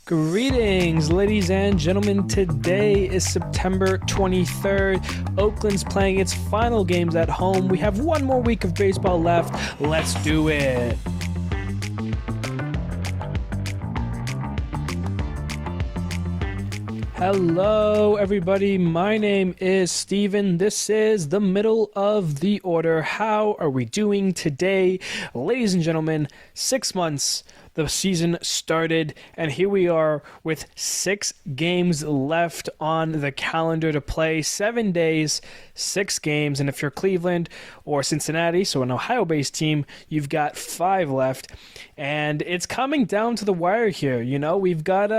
Greetings, ladies and gentlemen. Today is September 23rd. Oakland's playing its final games at home. We have one more week of baseball left. Let's do it. Hello, everybody. My name is Steven. This is the middle of the order. How are we doing today? Ladies and gentlemen, 6 months. The season started, and here we are with 6 games left on the calendar to play. 7 days, 6 games, and if you're Cleveland or Cincinnati, so an Ohio-based team, you've got 5 left, and it's coming down to the wire here. You know, we've got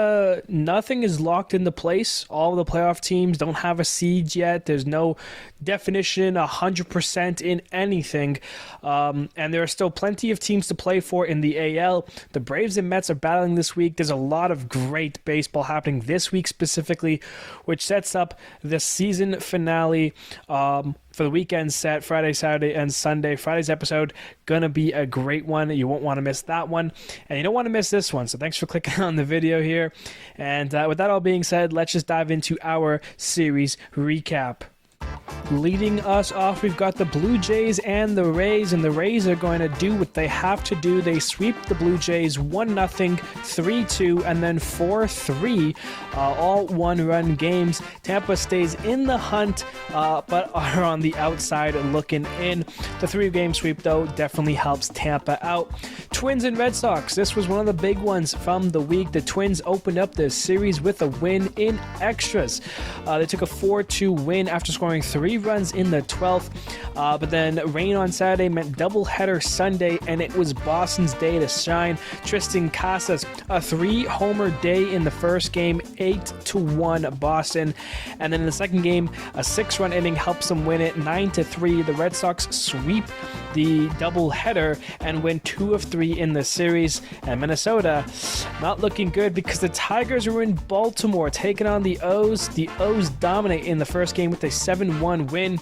nothing is locked into place. All the playoff teams don't have a seed yet. There's no definition 100% in anything, and there are still plenty of teams to play for in the AL. The Braves and Mets are battling this week. There's a lot of great baseball happening this week specifically, which sets up the season finale for the weekend set, Friday, Saturday, and Sunday. Friday's episode, gonna be a great one. You won't want to miss that one, and you don't want to miss this one, so thanks for clicking on the video here. And with that all being said, let's just dive into our series recap. Leading us off, we've got the Blue Jays and the Rays, and the Rays are going to do what they have to do. They sweep the Blue Jays 1-0, 3-2, and then 4-3, all one-run games. Tampa stays in the hunt, but are on the outside looking in. The 3-game sweep, though, definitely helps Tampa out. Twins and Red Sox, this was one of the big ones from the week. The Twins opened up this series with a win in extras. They took a 4-2 win after scoring 3 runs in the 12th, but then rain on Saturday meant doubleheader Sunday, and it was Boston's day to shine. Tristan Casas, a 3-homer day in the first game, 8-1 Boston, and then in the second game, a 6-run inning helps them win it, 9-3. The Red Sox sweep the doubleheader and win 2 of 3 in the series, and Minnesota not looking good because the Tigers are in Baltimore taking on the O's. The O's dominate in the first game with a 7-1 win.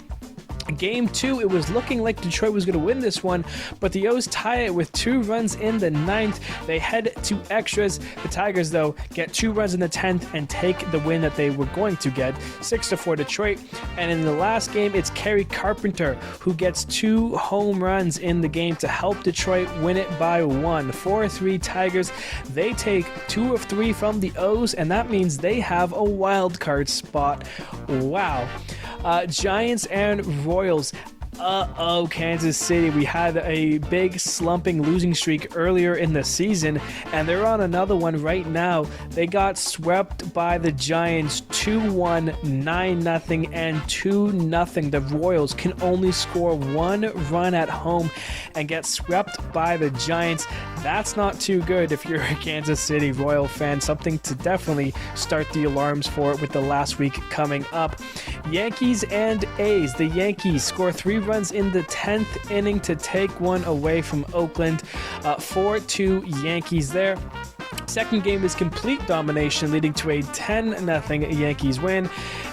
Game 2, it was looking like Detroit was going to win this one, but the O's tie it with 2 runs in the 9th. They head to extras. The Tigers, though, get 2 runs in the 10th and take the win that they were going to get, 6-4 Detroit. And in the last game, it's Kerry Carpenter who gets 2 home runs in the game to help Detroit win it by 1. 4-3 Tigers. They take 2 of 3 from the O's, and that means they have a wild card spot. Wow. Giants and Royals. Kansas City. We had a big slumping losing streak earlier in the season, and they're on another one right now. They got swept by the Giants 2-1, 9-0, and 2-0. The Royals can only score 1 run at home and get swept by the Giants. That's not too good if you're a Kansas City Royal fan. Something to definitely start the alarms for with the last week coming up. Yankees and A's. The Yankees score 3 runs in the 10th inning to take one away from Oakland. 4-2 Yankees there. Second game is complete domination, leading to a 10-0 Yankees win.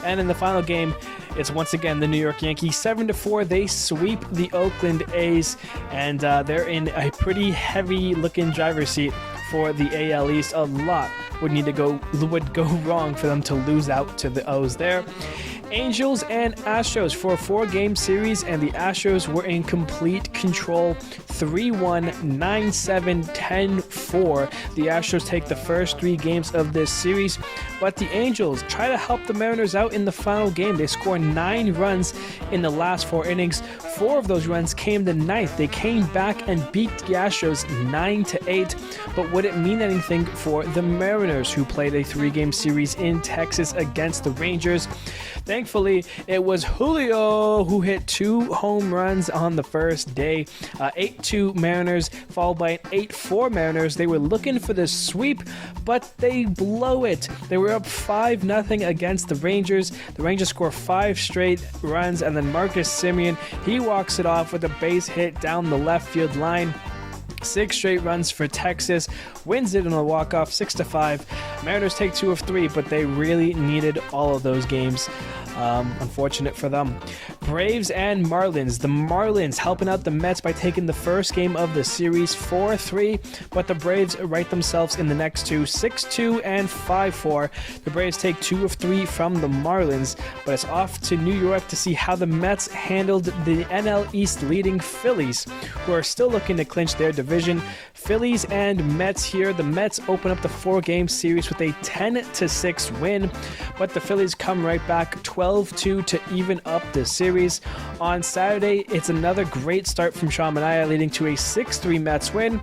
And in the final game, it's once again the New York Yankees 7-4. They sweep the Oakland A's, and they're in a pretty heavy-looking driver's seat for the AL East. A lot would go wrong for them to lose out to the O's there. Angels and Astros for a 4-game series, and the Astros were in complete control. 3-1, 9-7, 10-4. The Astros take the first 3 games of this series, but the Angels try to help the Mariners out in the final game. They score 9 runs in the last 4 innings. 4 of those runs came the 9th. They came back and beat the Astros 9-8, but would it mean anything for the Mariners, who played a 3-game series in Texas against the Rangers? Thankfully, it was Julio who hit 2 home runs on the first day. 8-2 Mariners, followed by an 8-4 Mariners. They were looking for the sweep, but they blow it. They were up 5-0 against the Rangers. The Rangers score 5 straight runs, and then Marcus Semien, he walks it off with a base hit down the left field line. 6 straight runs for Texas, wins it in a walk-off 6-5. Mariners take 2 of 3, but they really needed all of those games. Unfortunate for them. Braves and Marlins. The Marlins helping out the Mets by taking the first game of the series 4-3, but the Braves right themselves in the next two, 6-2 and 5-4. The Braves take 2 of 3 from the Marlins, but it's off to New York to see how the Mets handled the NL East leading Phillies, who are still looking to clinch their division. Phillies and Mets here. The Mets open up the 4-game series with a 10-6 win, but the Phillies come right back 12-2 to even up the series. On Saturday, it's another great start from Sean Manaea, leading to a 6-3 Mets win.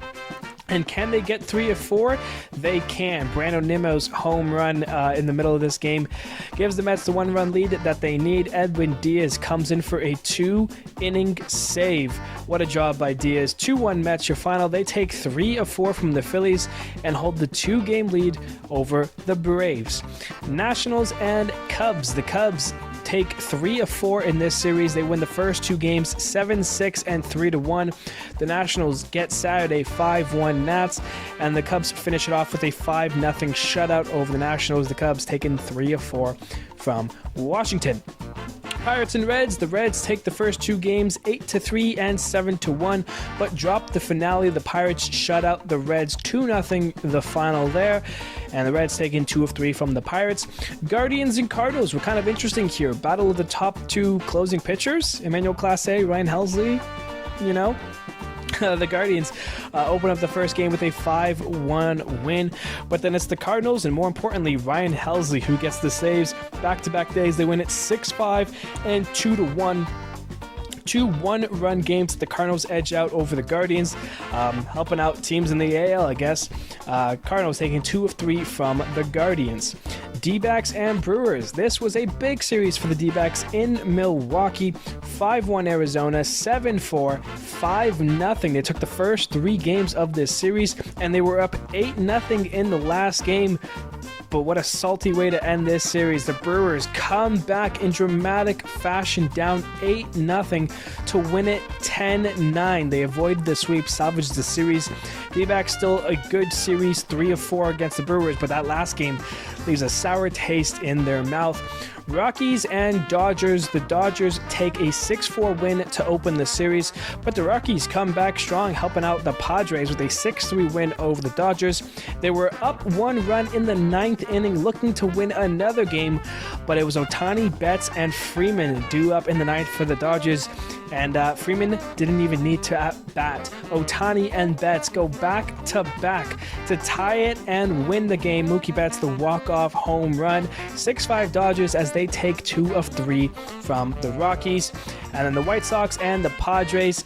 And can they get 3 of 4? They can. Brandon Nimmo's home run in the middle of this game gives the Mets the 1-run lead that they need. Edwin Diaz comes in for a 2-inning save. What a job by Diaz. 2-1 Mets, your final. They take 3 of 4 from the Phillies and hold the 2-game lead over the Braves. Nationals and Cubs. The Cubs take 3 of 4 in this series. They win the first 2 games 7-6 and 3-1. The Nationals get Saturday 5-1 Nats, and the Cubs finish it off with a 5-0 shutout over the Nationals. The Cubs taking 3 of 4 from Washington. Pirates and Reds. The Reds take the first 2 games 8-3 and 7-1, but drop the finale. The Pirates shut out the Reds 2-0 the final there, and the Reds taking 2 of 3 from the Pirates. Guardians and Cardinals were kind of interesting here. Battle of the top 2 closing pitchers. Emmanuel Clase, Ryan Helsley, the Guardians open up the first game with a 5-1 win, but then it's the Cardinals, and more importantly, Ryan Helsley, who gets the saves. Back-to-back days, they win it 6-5 and 2-1. 2 one-run games. The Cardinals edge out over the Guardians, helping out teams in the AL, I guess. Cardinals taking 2 of 3 from the Guardians. D-backs and Brewers. This was a big series for the D-backs in Milwaukee. 5-1 Arizona, 7-4, 5-0. They took the first 3 games of this series, and they were up 8-0 in the last game. But what a salty way to end this series. The Brewers come back in dramatic fashion, down 8-0 to win it 10-9. They avoided the sweep, salvaged the series. D-backs still a good series, 3 of 4 against the Brewers, but that last game leaves a sour taste in their mouth. Rockies and Dodgers. The Dodgers take a 6-4 win to open the series, but the Rockies come back strong, helping out the Padres with a 6-3 win over the Dodgers. They were up 1 run in the 9th inning, looking to win another game, but it was Ohtani, Betts, and Freeman due up in the 9th for the Dodgers, and Freeman didn't even need to at-bat. Ohtani and Betts go back-to-back to tie it and win the game. Mookie Betts, the walk-off home run. 6-5 Dodgers as they take 2 of 3 from the Rockies. And then the White Sox and the Padres.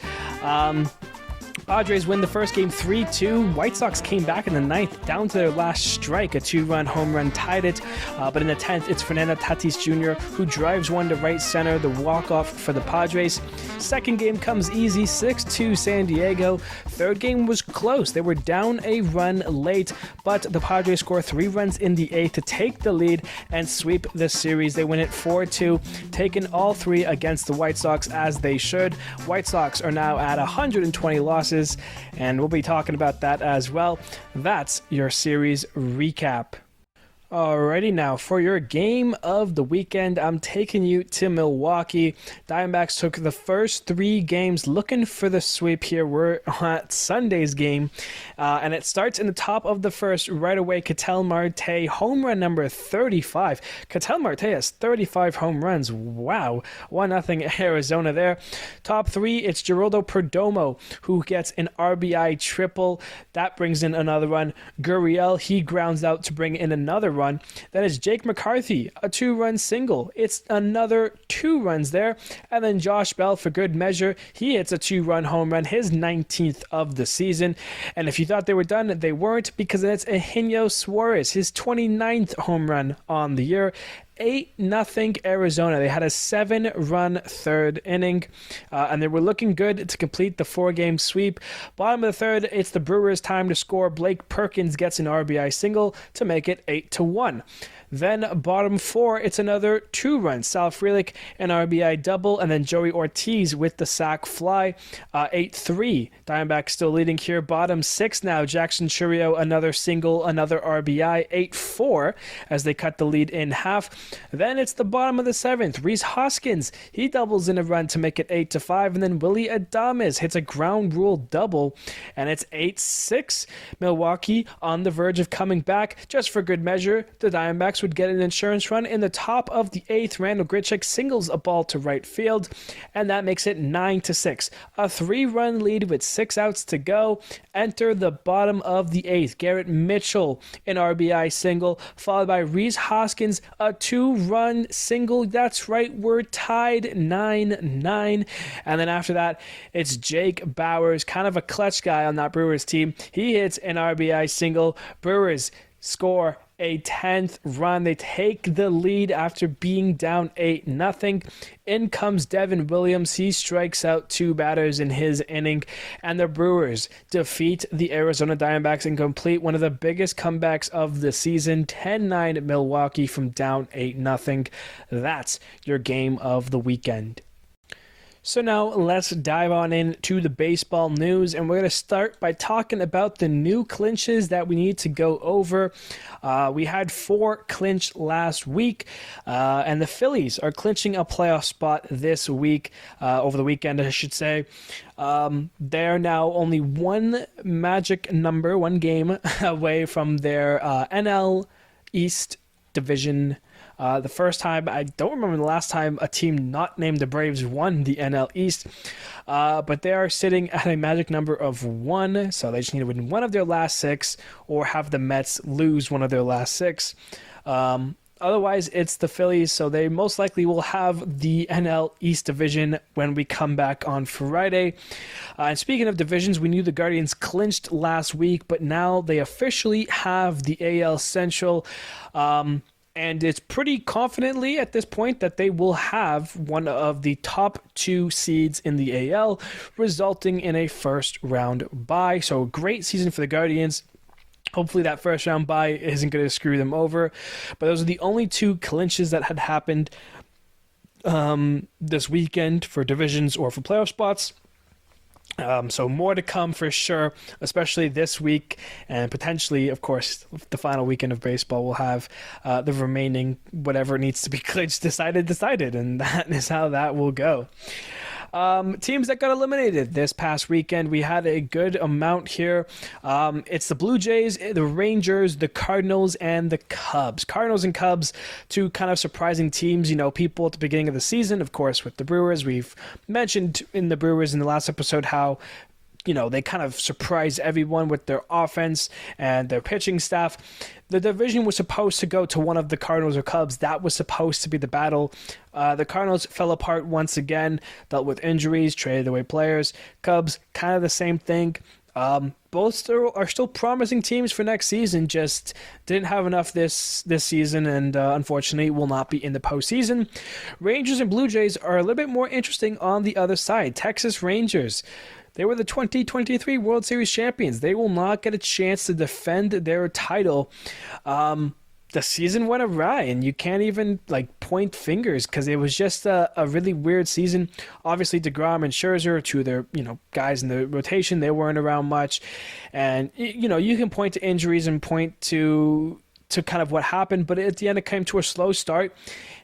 Padres win the first game 3-2. White Sox came back in the 9th, down to their last strike. A 2-run home run tied it. But in the 10th, it's Fernando Tatis Jr. who drives one to right center, the walk-off for the Padres. Second game comes easy, 6-2 San Diego. Third game was close. They were down a run late, but the Padres score 3 runs in the 8th to take the lead and sweep the series. They win it 4-2, taking all 3 against the White Sox as they should. White Sox are now at 120 losses, and we'll be talking about that as well. That's your series recap. Alrighty, now for your game of the weekend, I'm taking you to Milwaukee. Diamondbacks took the first 3 games looking for the sweep here. We're at Sunday's game, and it starts in the top of the first right away. Ketel Marte, home run number 35. Ketel Marte has 35 home runs. Wow, 1-0 Arizona there. Top 3, it's Geraldo Perdomo, who gets an RBI triple. That brings in another run. Gurriel, he grounds out to bring in another run. Then it's Jake McCarthy, a 2-run single. It's another 2 runs there. And then Josh Bell, for good measure, he hits a 2-run home run, his 19th of the season. And if you thought they were done, they weren't, because then it's Eugenio Suarez, his 29th home run on the year. 8-0 Arizona. They had a 7-run third inning, and they were looking good to complete the 4-game sweep. Bottom of the third, it's the Brewers' time to score. Blake Perkins gets an RBI single to make it 8-1. Then bottom 4, it's another 2-run. Sal Frelick, an RBI double, and then Joey Ortiz with the sac fly, 8-3. Diamondbacks still leading here. Bottom 6 now, Jackson Chourio, another single, another RBI, 8-4, as they cut the lead in half. Then it's the bottom of the 7th. Rhys Hoskins, he doubles in a run to make it 8-5, and then Willy Adames hits a ground rule double, and it's 8-6. Milwaukee on the verge of coming back. Just for good measure, the Diamondbacks would get an insurance run. In the top of the 8th, Randall Grichuk singles a ball to right field, and that makes it 9-6. A 3-run lead with 6 outs to go. Enter the bottom of the 8th. Garrett Mitchell, an RBI single, followed by Rhys Hoskins, a 2-run single. That's right, we're tied 9-9. And then after that, it's Jake Bauers, kind of a clutch guy on that Brewers team. He hits an RBI single. Brewers score a 10th run. They take the lead after being down 8-0. In comes Devin Williams. He strikes out 2 batters in his inning, and the Brewers defeat the Arizona Diamondbacks and complete one of the biggest comebacks of the season. 10-9 Milwaukee from down 8-0. That's your game of the weekend. So now let's dive on into the baseball news, and we're going to start by talking about the new clinches that we need to go over. We had 4 clinch last week, and the Phillies are clinching a playoff spot this week, over the weekend, I should say. They're now only one game away from their NL East division. The first time, I don't remember the last time a team not named the Braves won the NL East, but they are sitting at a magic number of 1, so they just need to win one of their last 6 or have the Mets lose one of their last 6. Otherwise, it's the Phillies, so they most likely will have the NL East division when we come back on Friday. And speaking of divisions, we knew the Guardians clinched last week, but now they officially have the AL Central. And it's pretty confidently at this point that they will have one of the top 2 seeds in the AL, resulting in a first round bye. So a great season for the Guardians. Hopefully that first round bye isn't going to screw them over. But those are the only 2 clinches that had happened this weekend for divisions or for playoff spots. So more to come for sure, especially this week, and potentially, of course, the final weekend of baseball will have the remaining whatever needs to be clinched decided, and that is how that will go. Teams that got eliminated this past weekend, we had a good amount here. It's the Blue Jays, the Rangers, the Cardinals, and the Cubs. Cardinals and Cubs, 2 kind of surprising teams. You know, people at the beginning of the season, of course, with the Brewers. We've mentioned in the Brewers in the last episode how, you know, they kind of surprise everyone with their offense and their pitching staff. The division was supposed to go to one of the Cardinals or Cubs. That was supposed to be the battle. The Cardinals fell apart once again, dealt with injuries, traded away players. Cubs, kind of the same thing. Both are still promising teams for next season, just didn't have enough this season, and unfortunately will not be in the postseason. Rangers and Blue Jays are a little bit more interesting on the other side. Texas Rangers, they were the 2023 World Series champions. They will not get a chance to defend their title. The season went awry, and you can't even point fingers because it was just a really weird season. Obviously, DeGrom and Scherzer, 2 of their guys in the rotation, they weren't around much, and you can point to injuries and point to kind of what happened, but at the end it came to a slow start.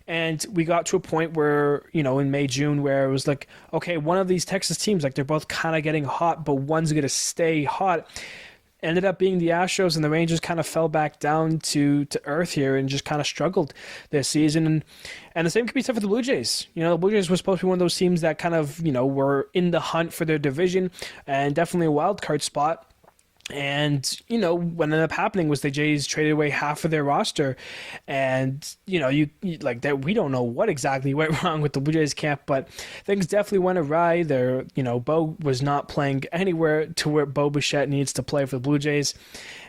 And we got to a point where, in May, June, where it was like, okay, one of these Texas teams, they're both kind of getting hot, but one's going to stay hot. Ended up being the Astros, and the Rangers kind of fell back down to earth here and just kind of struggled this season. And the same could be said for the Blue Jays. The Blue Jays were supposed to be one of those teams that kind of, were in the hunt for their division and definitely a wild card spot. And, what ended up happening was the Jays traded away half of their roster. And, you like that, we don't know what exactly went wrong with the Blue Jays camp, but things definitely went awry. There, Bo was not playing anywhere to where Bo Bichette needs to play for the Blue Jays.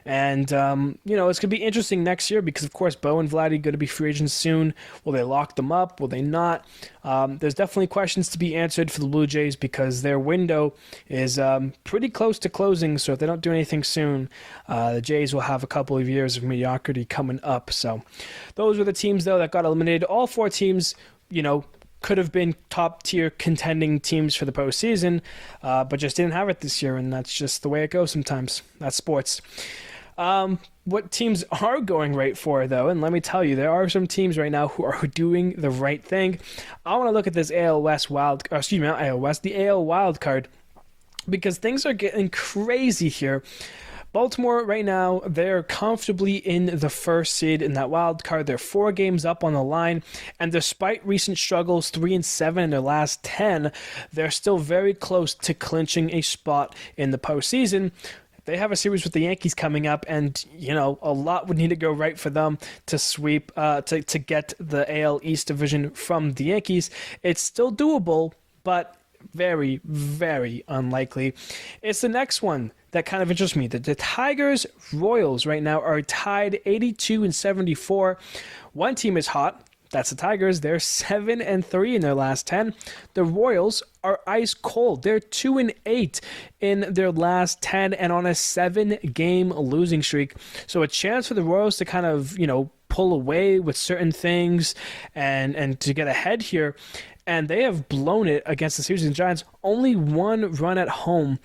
And, it's going to be interesting next year because, of course, Bo and Vladdy are going to be free agents soon. Will they lock them up? Will they not? There's definitely questions to be answered for the Blue Jays because their window is pretty close to closing. So if they don't do anything soon, the Jays will have a couple of years of mediocrity coming up. So those were the teams, though, that got eliminated. All 4 teams, could have been top-tier contending teams for the postseason, but just didn't have it this year, and that's just the way it goes sometimes. That's sports. what teams are going right for, though, and let me tell you, there are some teams right now who are doing the right thing. I want to look at this AL West the AL wild card, because things are getting crazy here. Baltimore right now, they're comfortably in the first seed in that wild card. They're 4 games up on the line, and despite recent struggles, 3-7 in their last 10, they're still very close to clinching a spot in the postseason. They have a series with the Yankees coming up, and a lot would need to go right for them to sweep to get the AL East division from the Yankees. It's still doable, but very, very unlikely. It's the next one that kind of interests me. The Tigers Royals right now are tied 82-74. One team is hot. That's the Tigers. They're 7-3 in their last 10. The Royals are ice cold. They're 2-8 in their last 10 and on a 7-game losing streak. So a chance for the Royals to kind of, pull away with certain things and to get ahead here. And they have blown it against the Series and Giants. Only 1 run at home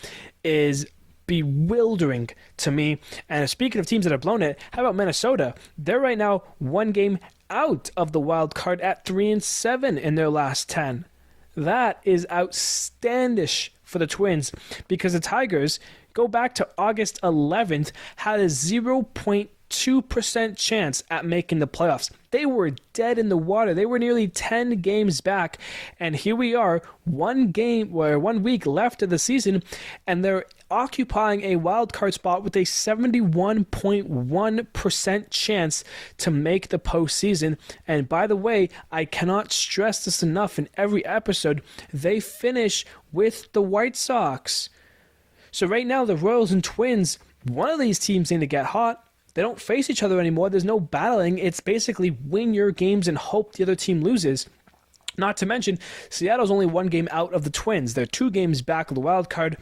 is bewildering to me. And speaking of teams that have blown it, how about Minnesota? They're right now 1 game out of the wild card at 3-7 in their last 10. That is outstandish for the Twins, because the Tigers, go back to August 11th, had a 0.2% chance at making the playoffs. They were dead in the water. They were nearly 10 games back, and here we are, 1 week left of the season, and they're occupying a wild card spot with a 71.1% chance to make the postseason. And by the way, I cannot stress this enough in every episode, they finish with the White Sox. So right now, the Royals and Twins, one of these teams need to get hot. They don't face each other anymore. There's no battling. It's basically win your games and hope the other team loses. Not to mention, Seattle's only 1 game out of the Twins. They're 2 games back of the wild card.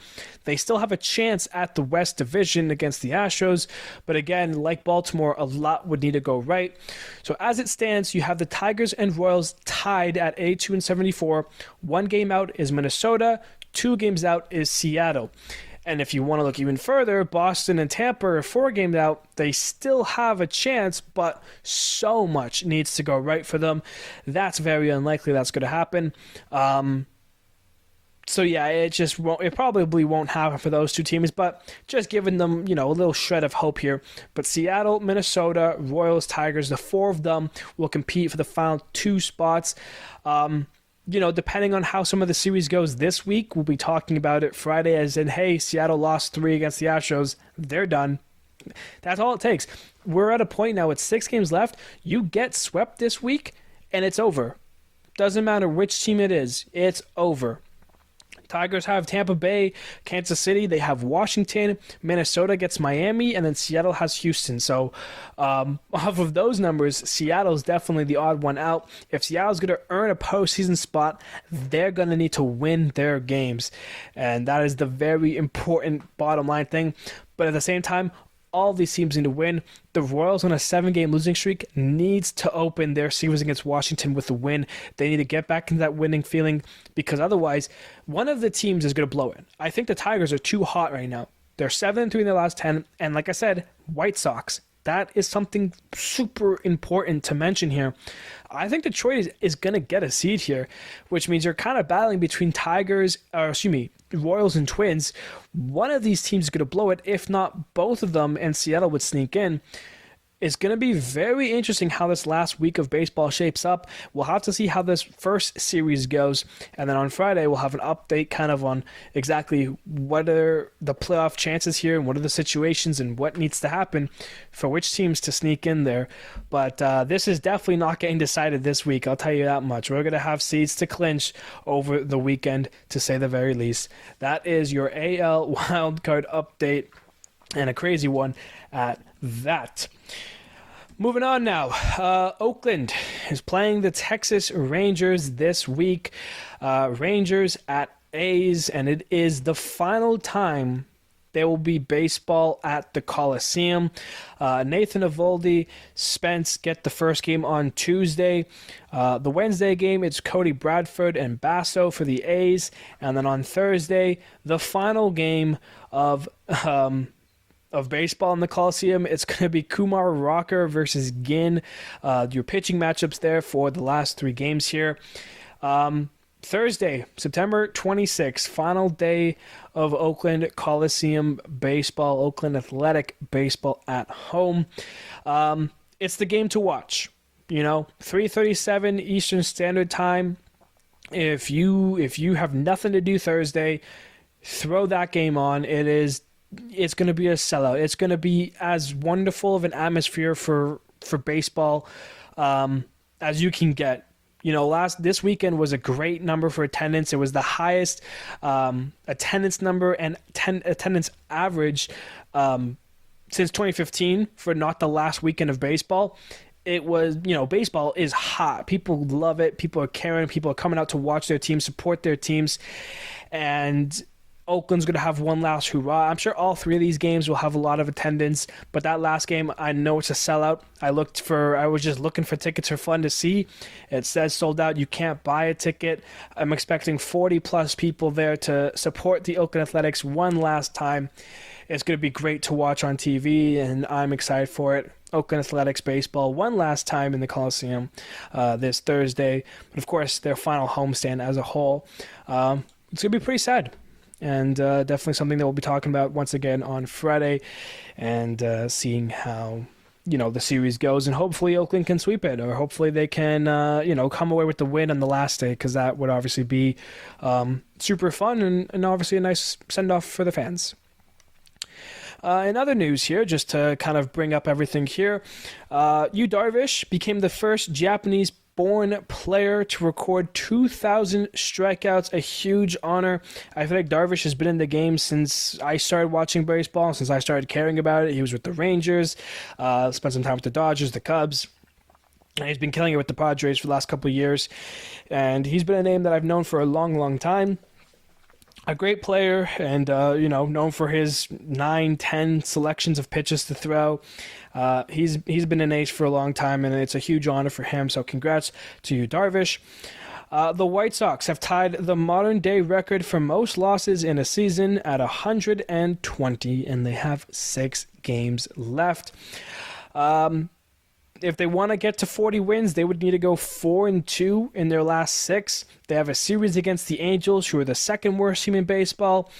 They still have a chance at the West Division against the Astros. But again, like Baltimore, a lot would need to go right. So as it stands, you have the Tigers and Royals tied at 82-74. 1 game out is Minnesota. 2 games out is Seattle. And if you want to look even further, Boston and Tampa are 4 games out. They still have a chance, but so much needs to go right for them. That's very unlikely that's going to happen. So yeah, it probably won't happen for those 2 teams, but just giving them, a little shred of hope here. But Seattle, Minnesota, Royals, Tigers, the 4 of them will compete for the final 2 spots. Depending on how some of the series goes this week, we'll be talking about it Friday as in, hey, Seattle lost 3 against the Astros. They're done. That's all it takes. We're at a point now with 6 games left. You get swept this week, and it's over. Doesn't matter which team it is. It's over. Tigers have Tampa Bay, Kansas City. They have Washington. Minnesota gets Miami, and then Seattle has Houston. So off of those numbers, Seattle's definitely the odd one out. If Seattle's going to earn a postseason spot, they're going to need to win their games. And that is the very important bottom line thing. But at the same time, all these teams need to win. The Royals on a 7-game losing streak needs to open their series against Washington with a win. They need to get back into that winning feeling, because otherwise, one of the teams is going to blow it. I think the Tigers are too hot right now. They're 7-3 in their last 10, and like I said, White Sox. That is something super important to mention here. I think Detroit is going to get a seed here, which means you're kind of battling between Royals and Twins. One of these teams is going to blow it, if not both of them, and Seattle would sneak in. It's going to be very interesting how this last week of baseball shapes up. We'll have to see how this first series goes, and then on Friday we'll have an update kind of on exactly what are the playoff chances here and what are the situations and what needs to happen for which teams to sneak in there. But this is definitely not getting decided this week, I'll tell you that much. We're going to have seeds to clinch over the weekend, to say the very least. That is your AL wildcard update, and a crazy one at that. Moving on now, Oakland is playing the Texas Rangers this week. Rangers at A's, and it is the final time there will be baseball at the Coliseum. Nathan Eovaldi, Spence get the first game on Tuesday. The Wednesday game, it's Cody Bradford and Basso for the A's. And then on Thursday, the final game of of baseball in the Coliseum. It's going to be Kumar Rocker versus Ginn. Your pitching matchups there for the last 3 games here. Thursday, September 26th, final day of Oakland Coliseum baseball, Oakland Athletic baseball at home. It's the game to watch. 3:37 Eastern Standard Time. If you have nothing to do Thursday, throw that game on. It's going to be a sellout. It's going to be as wonderful of an atmosphere for baseball as you can get. This weekend was a great number for attendance. It was the highest attendance number and attendance average since 2015 for not the last weekend of baseball. It was, baseball is hot. People love it. People are caring. People are coming out to watch their teams, support their teams. And Oakland's going to have one last hurrah. I'm sure all 3 of these games will have a lot of attendance, but that last game, I know it's a sellout. I was just looking for tickets for fun to see. It says sold out. You can't buy a ticket. I'm expecting 40 plus people there to support the Oakland Athletics one last time. It's going to be great to watch on TV, and I'm excited for it. Oakland Athletics baseball one last time in the Coliseum this Thursday. But of course, their final homestand as a whole. It's going to be pretty sad. And definitely something that we'll be talking about once again on Friday and seeing how, the series goes. And hopefully Oakland can sweep it, or hopefully they can, come away with the win on the last day, because that would obviously be super fun and obviously a nice send-off for the fans. In other news here, just to kind of bring up everything here, Darvish became the first Japanese-born player to record 2,000 strikeouts, a huge honor. I feel like Darvish has been in the game since I started watching baseball, since I started caring about it. He was with the Rangers, spent some time with the Dodgers, the Cubs. And he's been killing it with the Padres for the last couple of years. And he's been a name that I've known for a long, long time. A great player and, known for his 9-10 selections of pitches to throw. He's been an ace for a long time, and it's a huge honor for him. So congrats to you, Darvish. The White Sox have tied the modern-day record for most losses in a season at 120, and they have 6 games left. If they want to get to 40 wins, they would need to go 4-2 in their last 6. They have a series against the Angels, who are the second worst team in baseball.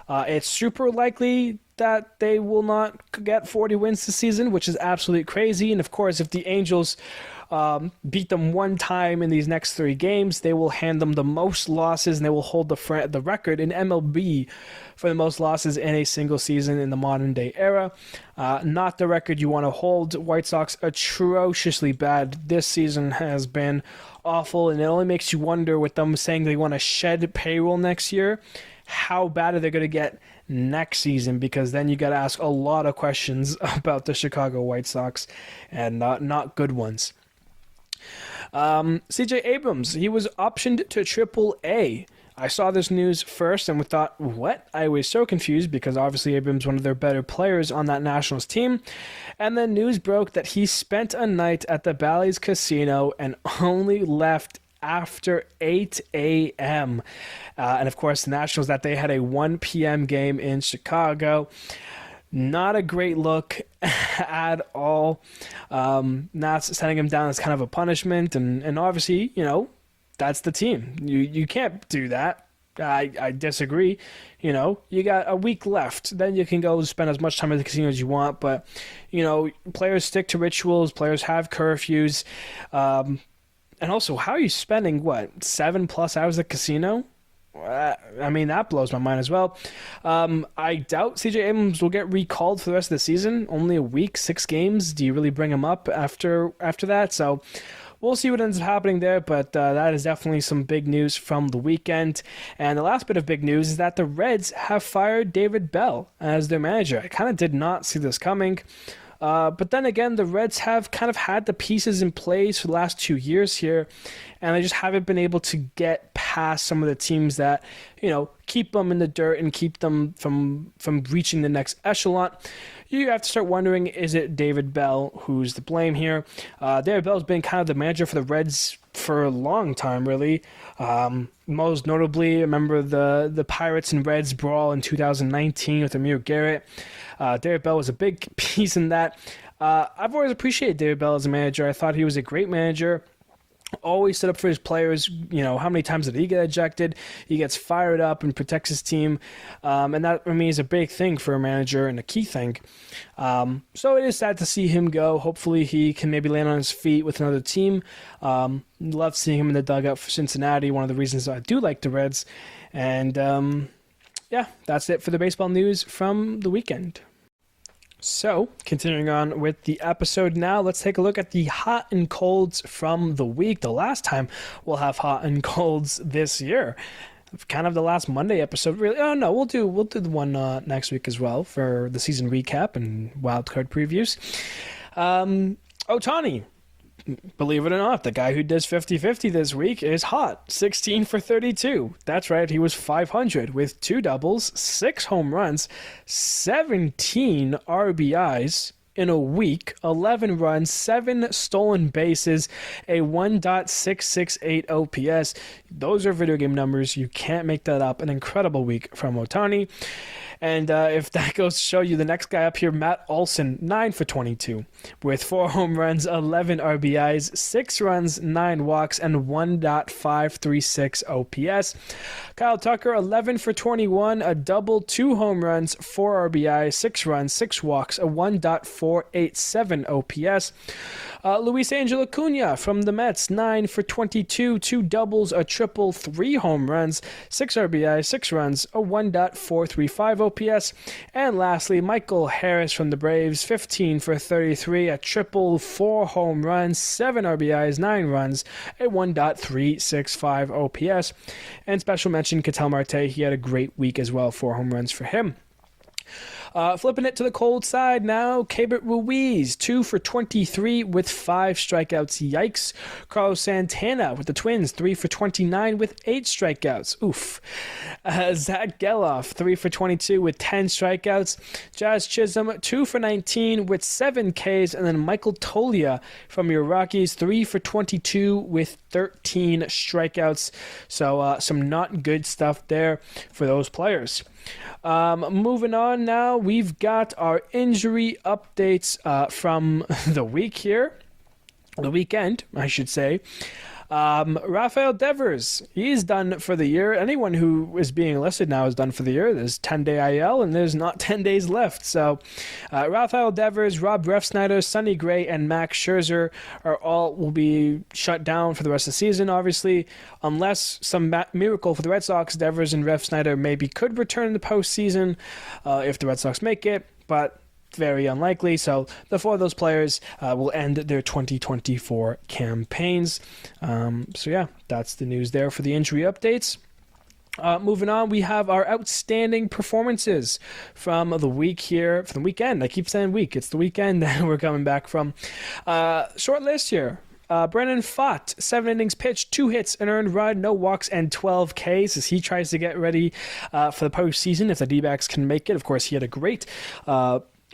It's super likely that they will not get 40 wins this season, which is absolutely crazy. And of course, if the Angels beat them one time in these next 3 games, they will hand them the most losses, and they will hold the record in MLB for the most losses in a single season in the modern day era. Not the record you want to hold. White Sox atrociously bad. This season has been awful, and it only makes you wonder, with them saying they want to shed payroll next year, how bad are they going to get next season? Because then you got to ask a lot of questions about the Chicago White Sox, and not good ones. CJ Abrams, he was optioned to Triple-A. I saw this news first and thought, what? I was so confused because obviously Abrams is one of their better players on that Nationals team. And then news broke that he spent a night at the Bally's Casino and only left after 8 a.m. And of course, the Nationals that day had a 1 p.m. game in Chicago. Not a great look at all. Not sending him down as kind of a punishment. And obviously, that's the team. You can't do that. I disagree. You got a week left. Then you can go spend as much time at the casino as you want. But, players stick to rituals. Players have curfews. And also, how are you spending, 7+ hours at the casino? That blows my mind as well. I doubt CJ Abrams will get recalled for the rest of the season. Only a week, 6 games. Do you really bring him up after that? So we'll see what ends up happening there, but that is definitely some big news from the weekend. And the last bit of big news is that the Reds have fired David Bell as their manager. I kind of did not see this coming. But then again, the Reds have kind of had the pieces in place for the last 2 years here, and they just haven't been able to get past some of the teams that, keep them in the dirt and keep them from reaching the next echelon. You have to start wondering, is it David Bell who's to blame here? David Bell's been kind of the manager for the Reds for a long time, really. Most notably, I remember the Pirates and Reds brawl in 2019 with Amir Garrett. David Bell was a big piece in that. I've always appreciated David Bell as a manager. I thought he was a great manager. Always stood up for his players. How many times did he get ejected? He gets fired up and protects his team. And that, for me, is a big thing for a manager and a key thing. So it is sad to see him go. Hopefully he can maybe land on his feet with another team. Love seeing him in the dugout for Cincinnati. One of the reasons I do like the Reds. And that's it for the baseball news from the weekend. So, continuing on with the episode now, let's take a look at the hot and colds from the week. The last time we'll have hot and colds this year. Kind of the last Monday episode, really. Oh, no, we'll do the one next week as well for the season recap and wildcard previews. Ohtani. Believe it or not, the guy who does 50-50 this week is hot. 16 for 32. That's right, he was 500 with 2 doubles, 6 home runs, 17 RBIs in a week, 11 runs, 7 stolen bases, a 1.668 OPS. Those are video game numbers. You can't make that up. An incredible week from Ohtani. And if that goes to show you, the next guy up here, Matt Olson, 9 for 22 with 4 home runs, 11 RBIs, 6 runs, 9 walks, and 1.536 OPS. Kyle Tucker, 11 for 21, a double, 2 home runs, 4 RBIs, 6 runs, 6 walks, a 1.487 OPS. Luis Angel Acuna from the Mets, 9 for 22, 2 doubles, a triple, 3 home runs, 6 RBIs, 6 runs, a 1.435 OPS. And lastly, Michael Harris from the Braves, 15 for 33, a triple, 4 home runs, 7 RBIs, 9 runs, a 1.365 OPS. And special mention, Ketel Marte, he had a great week as well, 4 home runs for him. Flipping it to the cold side now, Keibert Ruiz, 2 for 23 with 5 strikeouts. Yikes. Carlos Santana with the Twins, 3 for 29 with 8 strikeouts. Oof. Zach Geloff, 3 for 22 with 10 strikeouts. Jazz Chisholm, 2 for 19 with 7 Ks. And then Michael Toglia from your Rockies, 3 for 22 with 13 strikeouts. So some not good stuff there for those players. Moving on now, we've got our injury updates from the week here. The weekend, I should say. Rafael Devers, he's done for the year. Anyone who is being listed now is done for the year. There's 10-day IL, and there's not 10 days left. So Rafael Devers, Rob Refsnyder, Sonny Gray, and Max Scherzer will be shut down for the rest of the season, obviously. Unless some miracle for the Red Sox, Devers and Refsnyder maybe could return in the postseason if the Red Sox make it, but very unlikely. So the 4 of those players will end their 2024 campaigns. That's the news there for the injury updates. Moving on, we have our outstanding performances from the week here, from the weekend. I keep saying week. It's the weekend that we're coming back from. Short list here. Brennan Pfaadt, 7 innings pitched, 2 hits, an earned run, no walks, and 12 Ks as he tries to get ready for the postseason if the D-backs can make it. Of course, he had a great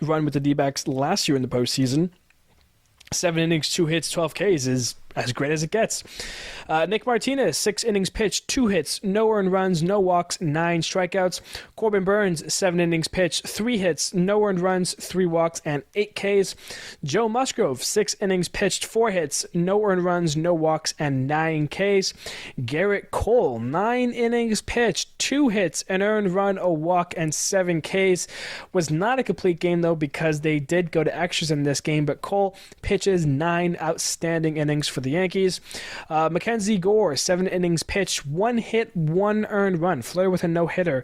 run with the D-backs last year in the postseason. 7 innings, 2 hits, 12 Ks is as great as it gets. Nick Martinez, 6 innings pitched, 2 hits, no earned runs, no walks, 9 strikeouts. Corbin Burns, 7 innings pitched, 3 hits, no earned runs, 3 walks, and 8 Ks. Joe Musgrove, 6 innings pitched, 4 hits, no earned runs, no walks, and 9 Ks. Garrett Cole, 9 innings pitched, 2 hits, an earned run, a walk, and 7 Ks. Was not a complete game, though, because they did go to extras in this game, but Cole pitches 9 outstanding innings for the Yankees. Mackenzie Gore, 7 innings pitched, 1 hit, 1 earned run. Flirted with a no-hitter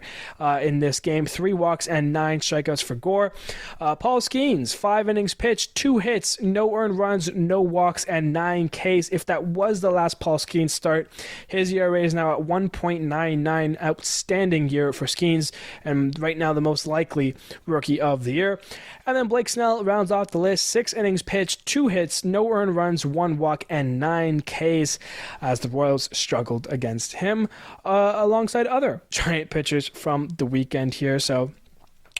in this game. 3 walks and 9 strikeouts for Gore. Paul Skeens, 5 innings pitched, 2 hits, no earned runs, no walks, and 9 Ks. If that was the last Paul Skeens start, his ERA is now at 1.99. Outstanding year for Skeens, and right now the most likely rookie of the year. And then Blake Snell rounds off the list. 6 innings pitched, 2 hits, no earned runs, 1 walk, and 9 Ks as the Royals struggled against him alongside other giant pitchers from the weekend here. So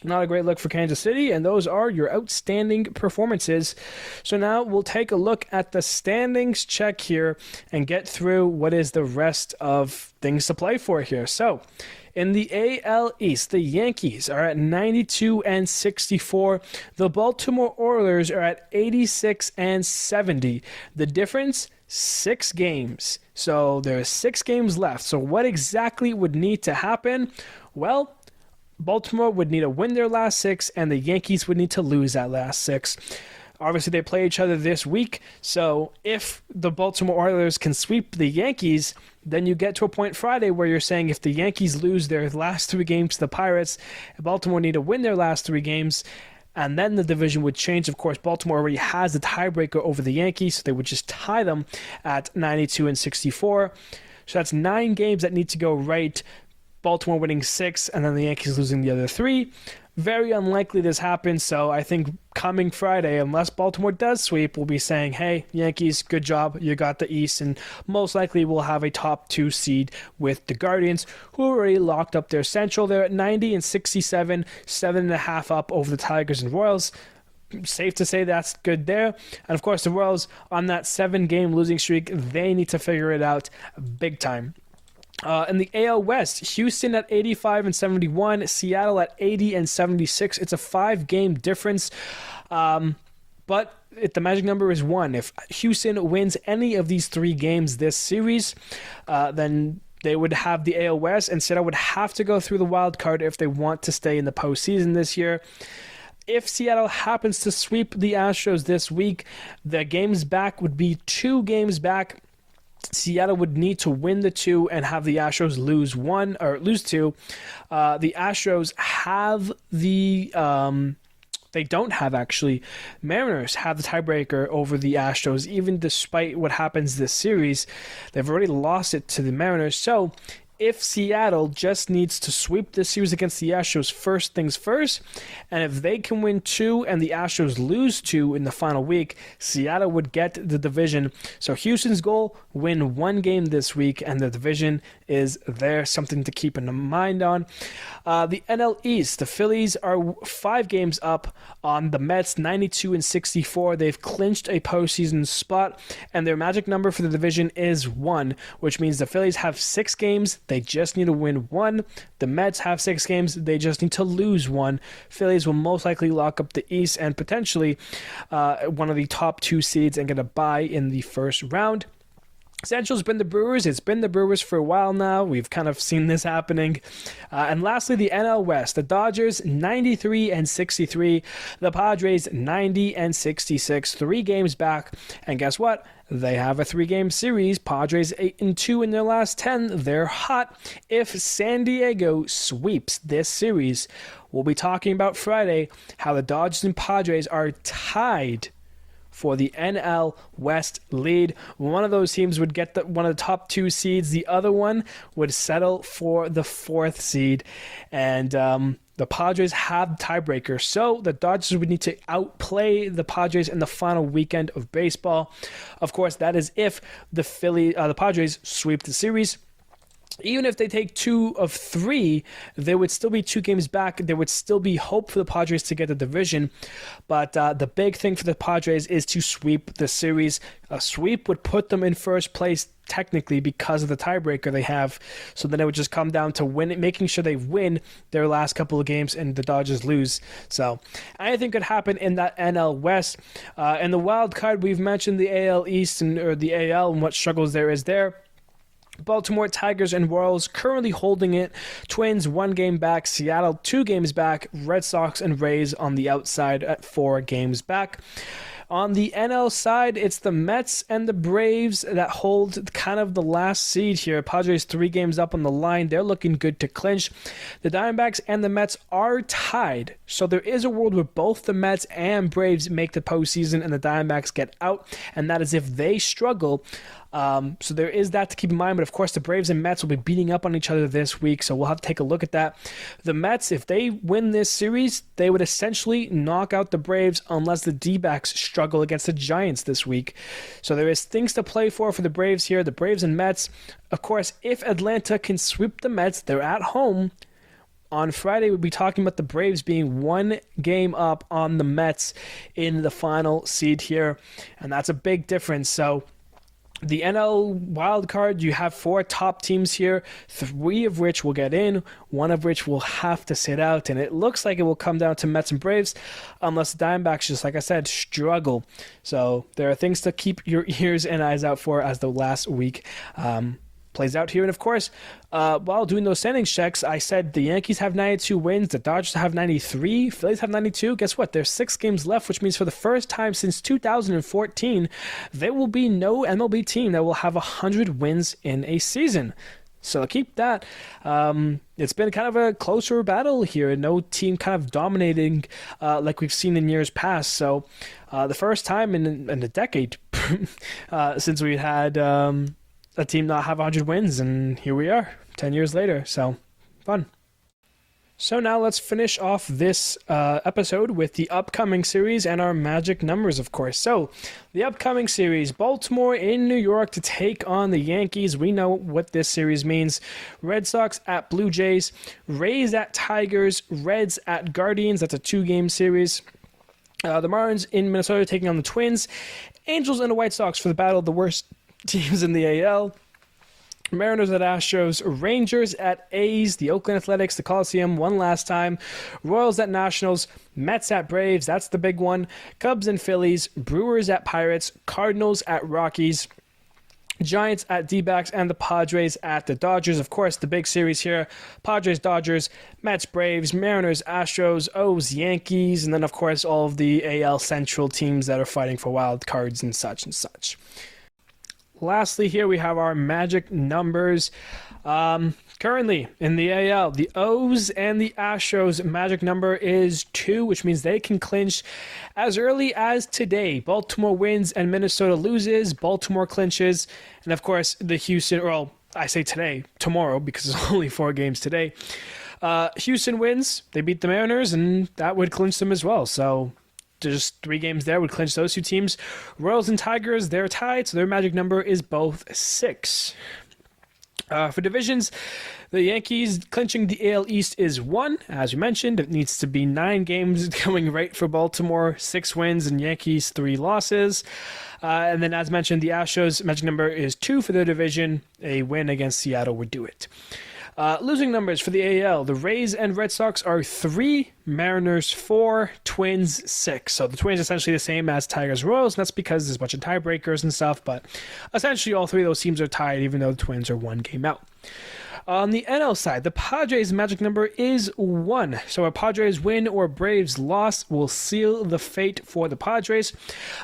Not a great look for Kansas City, and those are your outstanding performances. So now we'll take a look at the standings check here and get through what is the rest of things to play for here. So in the AL East, the Yankees are at 92 and 64. The Baltimore Orioles are at 86 and 70. The difference, 6 games. So there's 6 games left. So what exactly would need to happen? Well, Baltimore would need to win their last 6, and the Yankees would need to lose that last 6. Obviously, they play each other this week, so if the Baltimore Orioles can sweep the Yankees, then you get to a point Friday where you're saying if the Yankees lose their last 3 games to the Pirates, Baltimore need to win their last 3 games, and then the division would change. Of course, Baltimore already has the tiebreaker over the Yankees, so they would just tie them at 92 and 64. So that's 9 games that need to go right. Baltimore winning 6, and then the Yankees losing the other 3. Very unlikely this happens, so I think coming Friday, unless Baltimore does sweep, we'll be saying, hey, Yankees, good job, you got the East, and most likely we'll have a top 2 seed with the Guardians, who already locked up their Central. They're at 90 and 67, 7.5 up over the Tigers and Royals. Safe to say that's good there. And of course, the Royals on that 7-game losing streak, they need to figure it out big time. In the AL West, Houston at 85 and 71, Seattle at 80 and 76. It's a 5-game difference, but the magic number is 1. If Houston wins any of these 3 games this series, then they would have the AL West, and Seattle would have to go through the wild card if they want to stay in the postseason this year. If Seattle happens to sweep the Astros this week, the games back would be 2 games back. Seattle would need to win the 2 and have the Astros lose 1 or lose 2. The Astros have they don't have actually. Mariners have the tiebreaker over the Astros, even despite what happens this series. They've already lost it to the Mariners. So if Seattle just needs to sweep this series against the Astros first things first, and if they can win 2 and the Astros lose 2 in the final week, Seattle would get the division. So Houston's goal, win 1 game this week, and the division is there, something to keep in mind on. The NL East, the Phillies are 5 games up on the Mets, 92 and 64. They've clinched a postseason spot, and their magic number for the division is 1, which means the Phillies have 6 games. They just need to win 1. The Mets have 6 games. They just need to lose 1. Phillies will most likely lock up the East and potentially one of the top 2 seeds and get a bye in the first round. Central's been the Brewers. It's been the Brewers for a while now. We've kind of seen this happening. And lastly, the NL West. The Dodgers, 93 and 63. The Padres, 90 and 66. 3 games back. And guess what? They have a 3-game series. Padres 8 and 2 in their last 10. They're hot. If San Diego sweeps this series, we'll be talking about Friday how the Dodgers and Padres are tied for the NL West lead. One of those teams would get one of the top 2 seeds. The other one would settle for the 4th seed. And the Padres have the tiebreaker. So the Dodgers would need to outplay the Padres in the final weekend of baseball. Of course, that is if the Padres sweep the series. Even if they take 2 of 3, there would still be 2 games back. There would still be hope for the Padres to get the division. But the big thing for the Padres is to sweep the series. A sweep would put them in first place technically because of the tiebreaker they have. So then it would just come down to making sure they win their last couple of games and the Dodgers lose. So anything could happen in that NL West. In the wild card, we've mentioned the AL East or the AL and what struggles there is there. Baltimore, Tigers, and Royals currently holding it. Twins 1 game back. Seattle 2 games back. Red Sox and Rays on the outside at 4 games back. On the NL side, it's the Mets and the Braves that hold kind of the last seed here. Padres 3 games up on the line. They're looking good to clinch. The Diamondbacks and the Mets are tied. So there is a world where both the Mets and Braves make the postseason and the Diamondbacks get out. And that is if they struggle. So there is that to keep in mind, but of course the Braves and Mets will be beating up on each other this week, so we'll have to take a look at that. The Mets, if they win this series, they would essentially knock out the Braves unless the D-backs struggle against the Giants this week. So there is things to play for the Braves here, the Braves and Mets. Of course, if Atlanta can sweep the Mets, they're at home. On Friday, we'll be talking about the Braves being 1 game up on the Mets in the final seed here, and that's a big difference. So the NL Wildcard, you have 4 top teams here, 3 of which will get in, 1 of which will have to sit out, and it looks like it will come down to Mets and Braves unless the Diamondbacks, just like I said, struggle. So there are things to keep your ears and eyes out for as the last week plays out here. And of course, while doing those standings checks, I said the Yankees have 92 wins, the Dodgers have 93, Phillies have 92. Guess what? There's 6 games left, which means for the first time since 2014, there will be no MLB team that will have 100 wins in a season. So keep that. It's been kind of a closer battle here. No team kind of dominating like we've seen in years past. So the first time in a decade since we had a team not have 100 wins, and here we are 10 years later. So fun. So now let's finish off this episode with the upcoming series and our magic numbers, of course. So the upcoming series, Baltimore in New York to take on the Yankees. We know what this series means. Red Sox at Blue Jays, Rays at Tigers, Reds at Guardians. That's a 2-game series. The Marlins in Minnesota taking on the Twins. Angels and the White Sox for the battle of the worst teams in the AL. Mariners at Astros, Rangers at A's, the Oakland Athletics, the Coliseum one last time, Royals at Nationals, Mets at Braves, that's the big one, Cubs and Phillies, Brewers at Pirates, Cardinals at Rockies, Giants at D-backs, and the Padres at the Dodgers. Of course, the big series here, Padres, Dodgers, Mets, Braves, Mariners, Astros, O's, Yankees, and then, of course, all of the AL Central teams that are fighting for wild cards and such and such. Lastly, here we have our magic numbers. Currently in the AL, the O's and the Astros magic number is 2, which means they can clinch as early as today. Baltimore wins and Minnesota loses. Baltimore clinches. And of course, the Houston, well, I say today, tomorrow, because it's only 4 games today. Houston wins. They beat the Mariners, and that would clinch them as well. So just 3 games there would clinch those 2 teams. Royals and Tigers, they're tied, so their magic number is both 6. For divisions, the Yankees clinching the AL East is 1. As we mentioned, it needs to be 9 games going right for Baltimore, 6 wins, and Yankees 3 losses. And then, as mentioned, the Astros magic number is 2 for their division. A win against Seattle would do it. Losing numbers for the AL, the Rays and Red Sox are 3, Mariners 4, Twins 6. So the Twins are essentially the same as Tigers Royals, and that's because there's a bunch of tiebreakers and stuff, but essentially all 3 of those teams are tied, even though the Twins are 1 game out. On the NL side, the Padres magic number is 1. So a Padres win or Braves loss will seal the fate for the Padres.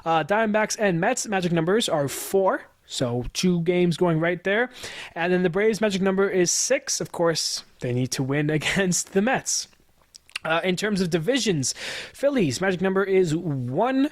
Diamondbacks and Mets magic numbers are 4. So 2 games going right there. And then the Braves magic number is 6. Of course, they need to win against the Mets. In terms of divisions, Phillies magic number is 1.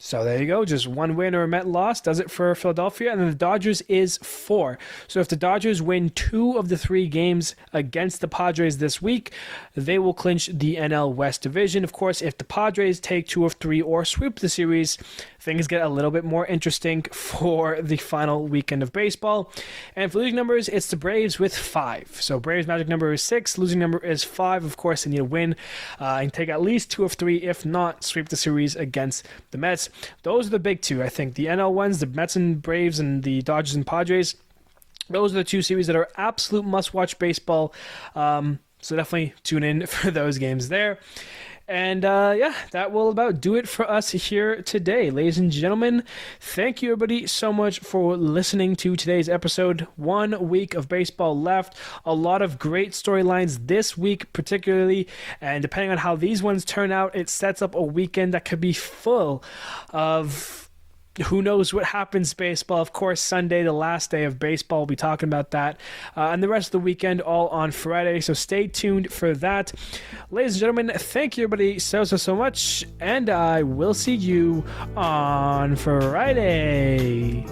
So there you go. Just 1 win or a Met loss does it for Philadelphia. And then the Dodgers is 4. So if the Dodgers win 2 of the 3 games against the Padres this week, they will clinch the NL West division. Of course, if the Padres take 2 of 3 or sweep the series, things get a little bit more interesting for the final weekend of baseball. And for losing numbers, it's the Braves with 5. So Braves magic number is 6, losing number is 5. Of course, they need a win and take at least 2 of 3, if not sweep the series against the Mets. Those are the big 2, I think. The NL ones, the Mets and Braves, and the Dodgers and Padres, those are the 2 series that are absolute must-watch baseball. So definitely tune in for those games there. And yeah, that will about do it for us here today. Ladies and gentlemen, thank you everybody so much for listening to today's episode. 1 week of baseball left. A lot of great storylines this week particularly. And depending on how these ones turn out, it sets up a weekend that could be full of who knows what happens baseball. Of course, Sunday, the last day of baseball, we'll be talking about that. And the rest of the weekend all on Friday. So stay tuned for that. Ladies and gentlemen, thank you everybody so much. And I will see you on Friday.